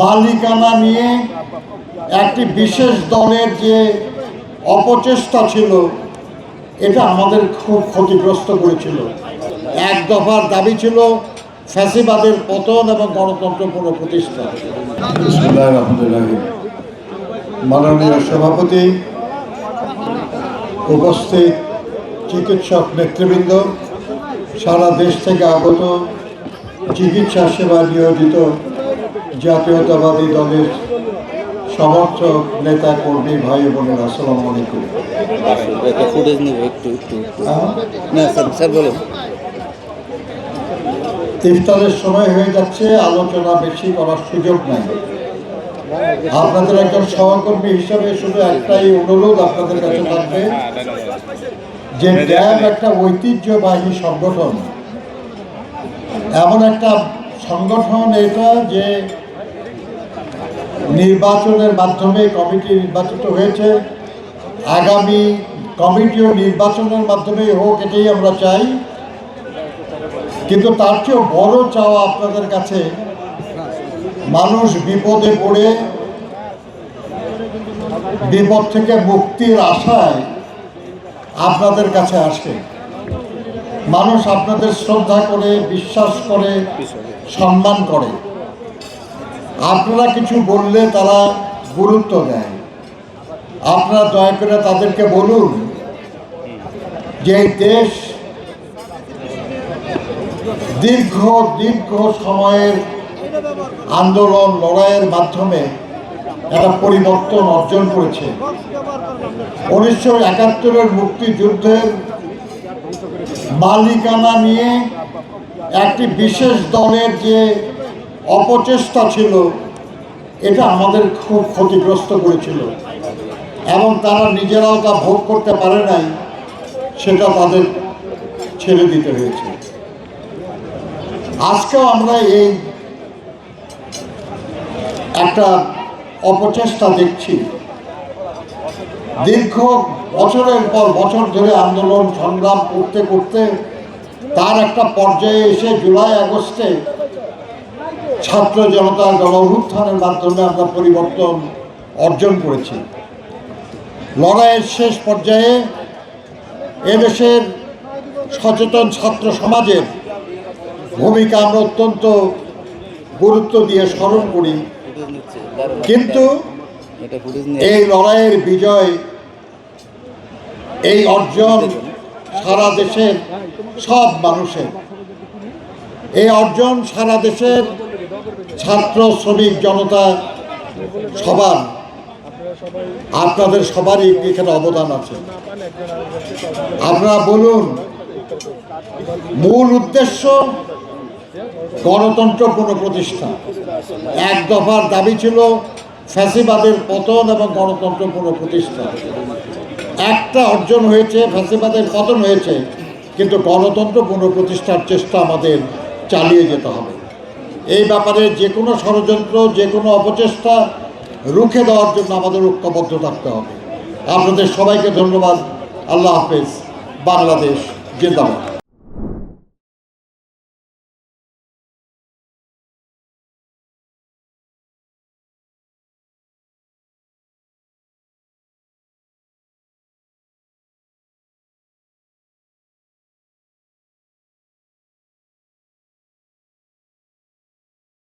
মালিকানা নিয়ে একটি বিশেষ দলের যে অপচেষ্টা ছিল এটা আমাদের খুব ক্ষতিগ্রস্ত করেছিল। এক দফার দাবি ছিল ফ্যাসিবাদের পতন এবং গণতন্ত্র পুনঃপ্রতিষ্ঠা। মাননীয় সভাপতি, উপস্থিত চিকিৎসক নেতৃবৃন্দ, সারা দেশ থেকে আগত চিকিৎসা সেবা নিয়োজিত জাতীয়তাবাদী দলের সমর্থক নেতা কর্মী ভাই বোনেরা, আসসালামু আলাইকুম। ইফতারের সময় হয়ে যাচ্ছে, আলোচনা বেশি করার সুযোগ নাই। আপনাদের একজন সহকর্মী হিসাবে শুধু একটাই অনুরোধ আপনাদের কাছে থাকবে যে ড্যাব একটা ঐতিহ্যবাহী সংগঠন, এমন একটা সংগঠন এটা যে নির্বাচনের মাধ্যমে কমিটি নির্বাচিত হয়েছে, আগামী কমিটিও নির্বাচনের মাধ্যমেই হোক, এটাই আমরা চাই। কিন্তু তার চেয়েও বড় চাওয়া আপনাদের কাছে, মানুষ বিপদে পড়ে বিপদ থেকে মুক্তির আশায় আপনাদের কাছে আসে। মানুষ আপনাদের শ্রদ্ধা করে, বিশ্বাস করে, সম্মান করে। আপনারা কিছু বললে তারা গুরুত্ব দেয়। আপনারা দয়া করে তাদেরকে বলুন যে এই দেশ দীর্ঘ সময়ের আন্দোলন লড়াইয়ের মাধ্যমে একটা পরিবর্তন অর্জন করেছে। 1971-এর মুক্তিযুদ্ধের মালিকানা নিয়ে একটি বিশেষ দলের যে অপচেষ্টা ছিল এটা আমাদের খুব ক্ষতিগ্রস্ত করেছিল এবং তারা নিজেরাও তা ভোগ করতে পারে নাই, সেটা তাদের ছেড়ে দিতে হয়েছে। আজকেও আমরা এই একটা অপচেষ্টা দেখছি। দীর্ঘ বছরের পর বছর ধরে আন্দোলন সংগ্রাম করতে করতে তার একটা পর্যায়ে এসে জুলাই আগস্টে ছাত্র জনতার গণ-অভ্যুত্থানের মাধ্যমে আমরা পরিবর্তন অর্জন করেছি। লড়াইয়ের শেষ পর্যায়ে এদেশের সচেতন ছাত্র সমাজের ভূমিকা আমরা অত্যন্ত গুরুত্ব দিয়ে স্মরণ করি। কিন্তু এই লড়াইয়ের বিজয়, এই অর্জন সারা দেশের সব মানুষের, এই অর্জন সারা দেশের ছাত্র শ্রমিক জনতা সবার, আপনাদের সবারই এখানে অবদান আছে। আপনারা বলুন, মূল উদ্দেশ্য গণতন্ত্র পুনঃপ্রতিষ্ঠা। এক দফার দাবি ছিল ফ্যাসিবাদের পতন এবং গণতন্ত্র পুনঃপ্রতিষ্ঠা। একটা অর্জন হয়েছে, ফ্যাসিবাদের পতন হয়েছে, কিন্তু গণতন্ত্র পুনঃপ্রতিষ্ঠার চেষ্টা আমাদের চালিয়ে যেতে হবে। এই ব্যাপারে যে কোনো ষড়যন্ত্র, যে কোনো অপচেষ্টা রুখে দেওয়ার জন্য আমাদের ঐক্যবদ্ধ থাকতে হবে। আপনাদের সবাইকে ধন্যবাদ। আল্লাহ হাফেজ। বাংলাদেশ জিন্দাবাদ।